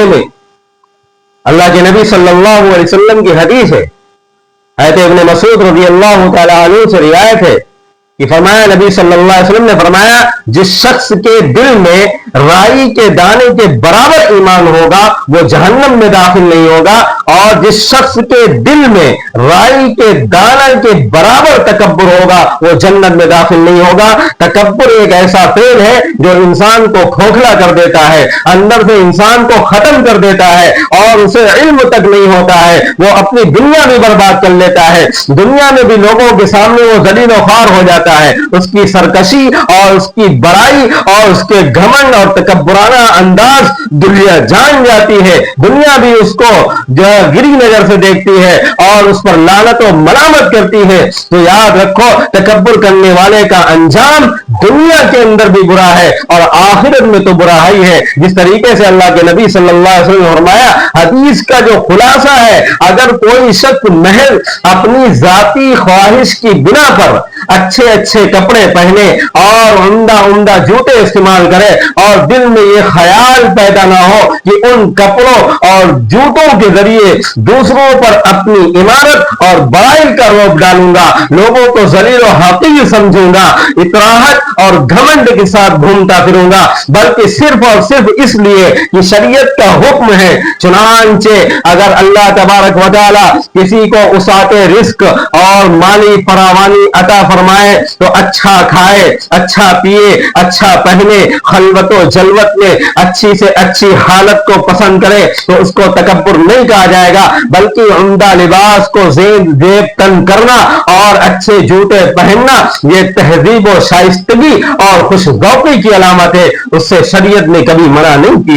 میں اللہ کے نبی صلی اللہ علیہ وسلم کی حدیث ہے، حضرت ابن مسعود رضی اللہ تعالیٰ عنہ سے روایت ہے کہ فرمایا نبی صلی اللہ علیہ وسلم نے فرمایا جس شخص کے دل میں رائی کے دانے کے برابر ایمان ہوگا وہ جہنم میں داخل نہیں ہوگا، اور جس شخص کے دل میں رائی کے دانے کے برابر تکبر ہوگا وہ جنت میں داخل نہیں ہوگا۔ تکبر ایک ایسا فعل ہے جو انسان کو کھوکھلا کر دیتا ہے، اندر سے انسان کو ختم کر دیتا ہے اور اسے علم تک نہیں ہوتا ہے، وہ اپنی دنیا بھی برباد کر لیتا ہے، دنیا میں بھی لوگوں کے سامنے وہ ذلیل و خوار ہو جاتا ہے، اس کی سرکشی اور اس کی بڑائی اور اس کے گھمنڈ اور تکبرانہ انداز دنیا جان جاتی ہے، دنیا بھی اس کو گری نظر سے دیکھتی ہے اور اس پر لعنت و ملامت کرتی ہے۔ تو یاد رکھو تکبر کرنے والے کا انجام دنیا کے اندر بھی برا ہے اور آخرت میں تو برا ہی ہے۔ جس طریقے سے اللہ کے نبی صلی اللہ علیہ وسلم نے فرمایا، حدیث کا جو خلاصہ ہے، اگر کوئی شخص محض اپنی ذاتی خواہش کی بنا پر اچھے اچھے کپڑے پہنے اور عمدہ جوتے استعمال کرے اور دل میں یہ خیال پیدا نہ ہو کہ ان کپڑوں اور جوتوں کے ذریعے دوسروں پر اپنی عمارت اور بڑائی کا روپ ڈالوں گا، لوگوں کو ذلیل و حقیر سمجھوں گا، اطراحت اور گھمنڈ کے ساتھ گھومتا پھروں گا، بلکہ صرف اور صرف اس لیے کہ شریعت کا حکم ہے۔ چنانچہ اگر اللہ تبارک و تعالی کسی کو وسعت رزق اور مالی فراوانی عطا فرمائے تو اچھا کھائے، اچھا پیے، اچھا پہنے، خلوت و جلوت میں اچھی سے اچھی حالت کو پسند کرے تو اس کو تکبر نہیں کہا جائے گا، بلکہ عمدہ لباس کو زیب تن کرنا اور اچھے جوتے پہننا یہ تہذیب و شائستگی اور خوش ذوقی کی علامت ہے، اس سے شریعت نے کبھی منع نہیں کی۔